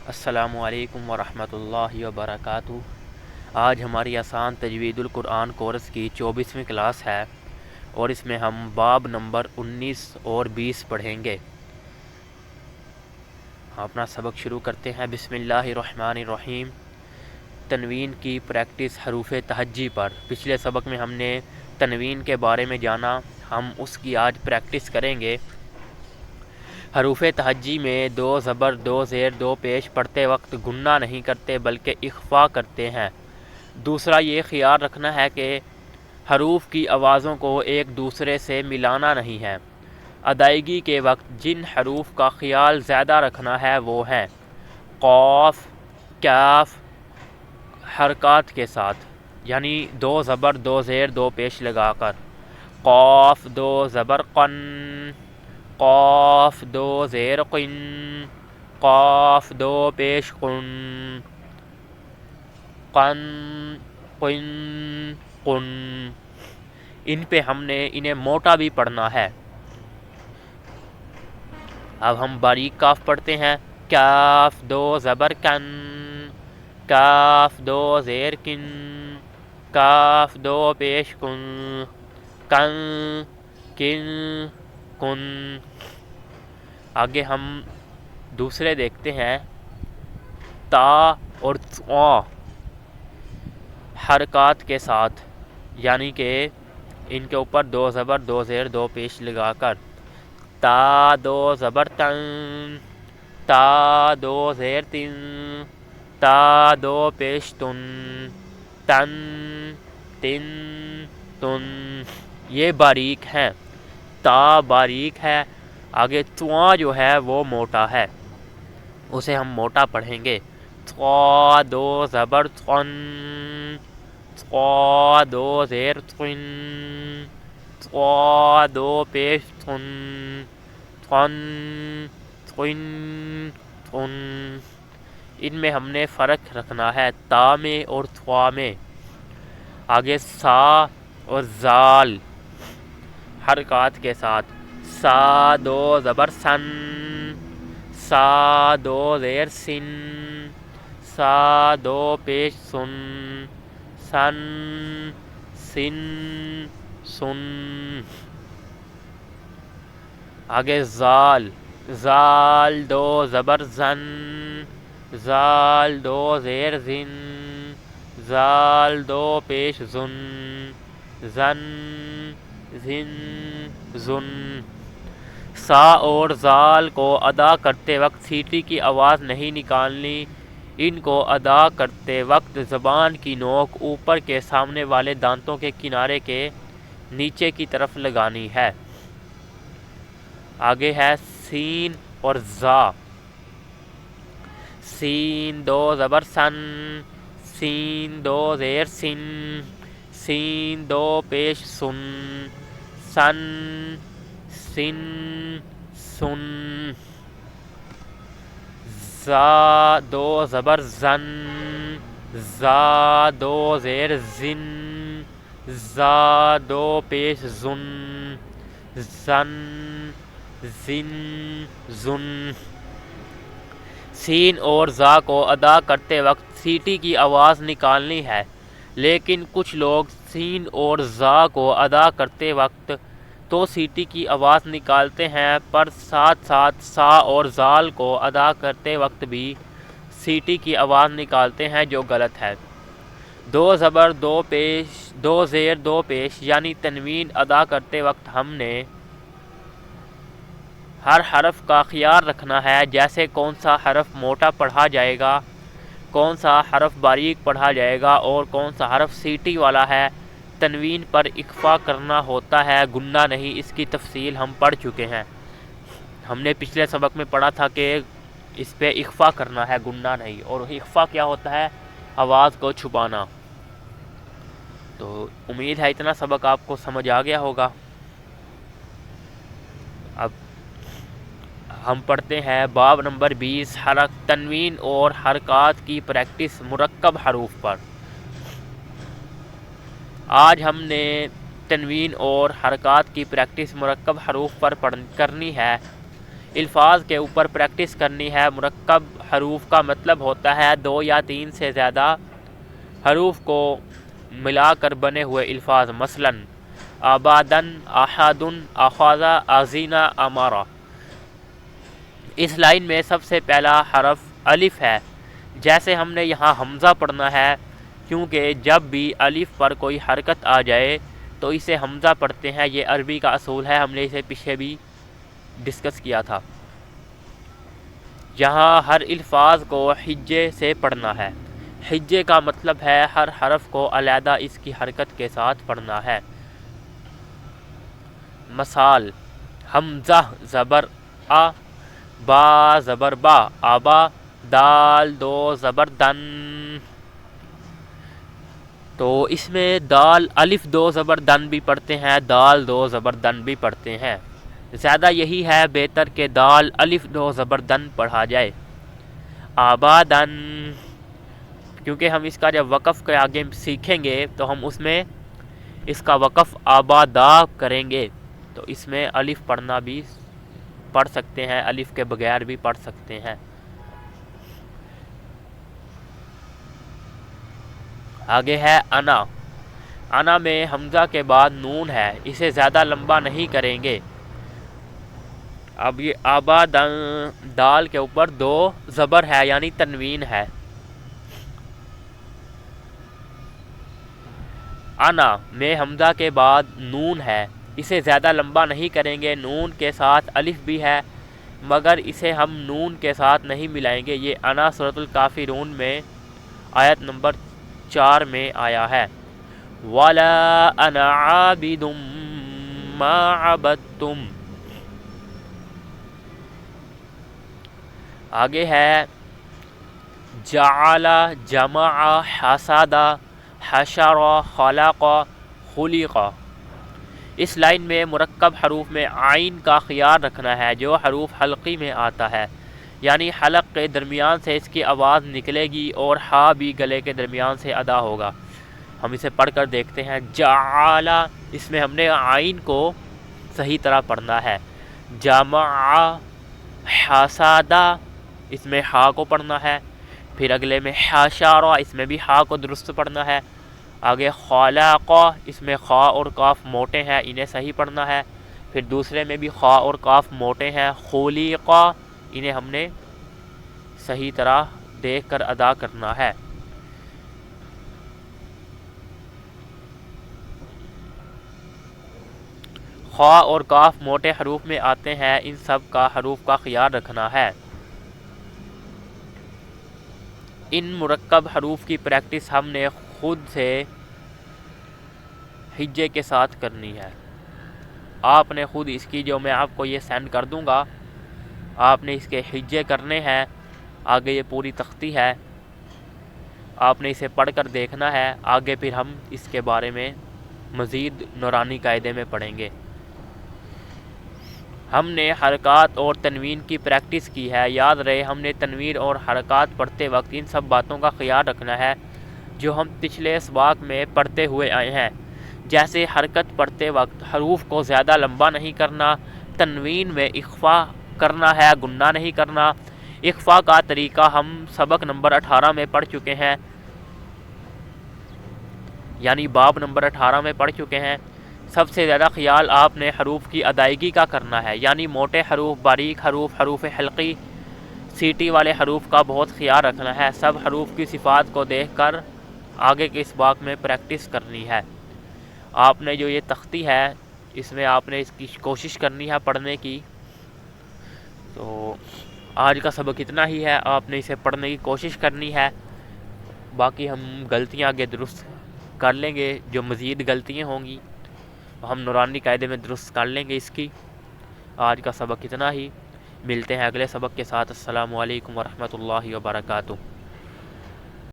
السلام علیکم ورحمۃ اللہ وبرکاتہ۔ آج ہماری آسان تجوید القرآن کورس کی 24ویں کلاس ہے اور اس میں ہم باب نمبر 19 اور 20 پڑھیں گے۔ ہم اپنا سبق شروع کرتے ہیں۔ بسم اللہ الرحمن الرحیم۔ تنوین کی پریکٹس حروف تہجی پر۔ پچھلے سبق میں ہم نے تنوین کے بارے میں جانا، ہم اس کی آج پریکٹس کریں گے۔ حروف تہجی میں دو زبر، دو زیر، دو پیش پڑھتے وقت گننا نہیں کرتے بلکہ اخفا کرتے ہیں۔ دوسرا یہ خیال رکھنا ہے کہ حروف کی آوازوں کو ایک دوسرے سے ملانا نہیں ہے۔ ادائیگی کے وقت جن حروف کا خیال زیادہ رکھنا ہے وہ ہیں قاف، کاف حرکات کے ساتھ، یعنی دو زبر، دو زیر، دو پیش لگا کر۔ قاف دو زبر قن، قاف دو زیر قن، قاف دو پیش قن، قن قن قن۔ ان پہ ہم نے انہیں موٹا بھی پڑھنا ہے۔ اب ہم باریک کاف پڑھتے ہیں۔ کاف دو زبر کن، کاف دو زیر کن، کاف دو پیش کن، کن کن کن۔ آگے ہم دوسرے دیکھتے ہیں۔ تا اور ثا حرکات کے ساتھ، یعنی کہ ان کے اوپر دو زبر، دو زیر، دو پیش لگا کر۔ تا دو زبر تن، تا دو زیر تن، تا دو پیش تن، تن تن تن۔ یہ باریک ہیں، تا باریک ہے۔ آگے ثا جو ہے وہ موٹا ہے، اسے ہم موٹا پڑھیں گے۔ ثا دو زبر ثن، ثا دو زیر ثن، ثا دو پیش ثن، ثن ثن ثن۔ ان میں ہم نے فرق رکھنا ہے تا میں اور ثا میں۔ آگے سا اور زال حرکات کے ساتھ۔ سا دو زبر سن، سا دو زیر سن، سا دو پیش سن، سن سن سن۔ آگے زال، زال دو زبر زن، زال دو زیر زن، زال دو پیش زن، زن زن زن۔ سا اور زال کو ادا کرتے وقت سیٹی کی آواز نہیں نکالنی۔ ان کو ادا کرتے وقت زبان کی نوک اوپر کے سامنے والے دانتوں کے کنارے کے نیچے کی طرف لگانی ہے۔ آگے ہے سین اور زا۔ سین دو زبر سن، سین دو زیر سن، سین دو پیش سن، سن سن سن۔ زا دو زبر زن، زا دو زیر زن، زا دو پیش زن، زن زن زن۔ سین اور زا کو ادا کرتے وقت سیٹی کی آواز نکالنی ہے، لیکن کچھ لوگ سین اور زا کو ادا کرتے وقت تو سیٹی کی آواز نکالتے ہیں، پر ساتھ ساتھ سا اور زال کو ادا کرتے وقت بھی سیٹی کی آواز نکالتے ہیں، جو غلط ہے۔ دو زبر، دو پیش، دو زیر، دو پیش یعنی تنوین ادا کرتے وقت ہم نے ہر حرف کا خیال رکھنا ہے، جیسے کون سا حرف موٹا پڑھا جائے گا، کون سا حرف باریک پڑھا جائے گا اور کون سا حرف سیٹی والا ہے۔ تنوین پر اخفا کرنا ہوتا ہے، گننا نہیں۔ اس کی تفصیل ہم پڑھ چکے ہیں۔ ہم نے پچھلے سبق میں پڑھا تھا کہ اس پہ اخفا کرنا ہے، گننا نہیں۔ اور اخفا کیا ہوتا ہے؟ آواز کو چھپانا۔ تو امید ہے اتنا سبق آپ کو سمجھ آ گیا ہوگا۔ اب ہم پڑھتے ہیں باب نمبر 20، تنوین اور حرکات کی پریکٹس مرکب حروف پر۔ آج ہم نے تنوین اور حرکات کی پریکٹس مرکب حروف پر کرنی ہے۔ الفاظ کے اوپر پریکٹس کرنی ہے۔ مرکب حروف کا مطلب ہوتا ہے 2 یا 3 سے زیادہ حروف کو ملا کر بنے ہوئے الفاظ، مثلا آبادن، احدن، اخاذہ، ازینہ، امارہ۔ اس لائن میں سب سے پہلا حرف الف ہے، جیسے ہم نے یہاں حمزہ پڑھنا ہے، کیونکہ جب بھی الف پر کوئی حرکت آ جائے تو اسے حمزہ پڑھتے ہیں۔ یہ عربی کا اصول ہے، ہم نے اسے پیچھے بھی ڈسکس کیا تھا۔ یہاں ہر الفاظ کو حجے سے پڑھنا ہے۔ حجے کا مطلب ہے ہر حرف کو علیحدہ اس کی حرکت کے ساتھ پڑھنا ہے۔ مثال، حمزہ زبر آ، با زبر با، آبا، دال دو زبر دن۔ تو اس میں دال الف دو زبر دن بھی پڑھتے ہیں، دال دو زبر دن بھی پڑھتے ہیں۔ زیادہ یہی ہے بہتر کہ دال الف دو زبر دن پڑھا جائے۔ آبادن، کیونکہ ہم اس کا جب وقف کے آگے سیکھیں گے تو ہم اس میں اس کا وقف آبادا کریں گے، تو اس میں الف پڑھنا بھی پڑھ سکتے ہیں، الف کے بغیر بھی پڑھ سکتے ہیں۔ آگے ہے انا۔ انا میں حمزہ کے بعد نون ہے، اسے زیادہ لمبا نہیں کریں گے۔ اب یہ آبادن، دال کے اوپر 2 زبر ہے یعنی تنوین ہے۔ انا میں حمزہ کے بعد نون ہے، اسے زیادہ لمبا نہیں کریں گے۔ نون کے ساتھ الف بھی ہے، مگر اسے ہم نون کے ساتھ نہیں ملائیں گے۔ یہ انا سورۃ الکافرون میں آیت نمبر 4 میں آیا ہے۔ وَلَا أَنَا عَابِدٌ مَا عَبَدتُّمْ۔ آگے ہے جعل، جمع، حسد، حشر، خلق، خلق۔ اس لائن میں مرکب حروف میں عین کا خیال رکھنا ہے، جو حروف حلقی میں آتا ہے، یعنی حلق کے درمیان سے اس کی آواز نکلے گی اور ہا بھی گلے کے درمیان سے ادا ہوگا۔ ہم اسے پڑھ کر دیکھتے ہیں۔ جعل، اس میں ہم نے عین کو صحیح طرح پڑھنا ہے۔ جمع، حسد، اس میں ہا کو پڑھنا ہے۔ پھر اگلے میں حشر، اس میں بھی ہا کو درست پڑھنا ہے۔ آگے خلق، اس میں خا اور کاف موٹے ہیں، انہیں صحیح پڑھنا ہے۔ پھر دوسرے میں بھی خا اور کاف موٹے ہیں۔ خلق، انہیں ہم نے صحیح طرح دیکھ کر ادا کرنا ہے۔ خا اور کاف موٹے حروف میں آتے ہیں، ان سب کا حروف کا خیال رکھنا ہے۔ ان مرکب حروف کی پریکٹس ہم نے خود سے حجے کے ساتھ کرنی ہے۔ آپ نے خود اس کی، جو میں آپ کو یہ سینڈ کر دوں گا، آپ نے اس کے حجے کرنے ہیں۔ آگے یہ پوری تختی ہے، آپ نے اسے پڑھ کر دیکھنا ہے۔ آگے پھر ہم اس کے بارے میں مزید نورانی قاعدے میں پڑھیں گے۔ ہم نے حرکات اور تنوین کی پریکٹس کی ہے۔ یاد رہے، ہم نے تنوین اور حرکات پڑھتے وقت ان سب باتوں کا خیال رکھنا ہے جو ہم پچھلے اسباق میں پڑھتے ہوئے آئے ہیں، جیسے حرکت پڑھتے وقت حروف کو زیادہ لمبا نہیں کرنا، تنوین میں اخفا کرنا ہے، گنہ نہیں کرنا۔ اخفا کا طریقہ ہم سبق نمبر 18 میں پڑھ چکے ہیں، یعنی باب نمبر 18 میں پڑھ چکے ہیں۔ سب سے زیادہ خیال آپ نے حروف کی ادائیگی کا کرنا ہے، یعنی موٹے حروف، باریک حروف، حروف حلقی، سیٹی والے حروف کا بہت خیال رکھنا ہے۔ سب حروف کی صفات کو دیکھ کر آگے کے اسباق میں پریکٹس کرنی ہے۔ آپ نے جو یہ تختی ہے، اس میں آپ نے اس کی کوشش کرنی ہے پڑھنے کی۔ تو آج کا سبق اتنا ہی ہے، آپ نے اسے پڑھنے کی کوشش کرنی ہے۔ باقی ہم غلطیاں آگے درست کر لیں گے، جو مزید غلطیاں ہوں گی ہم نورانی قاعدے میں درست کر لیں گے اس کی۔ آج کا سبق اتنا ہی، ملتے ہیں اگلے سبق کے ساتھ۔ السلام علیکم ورحمۃ اللہ وبرکاتہ۔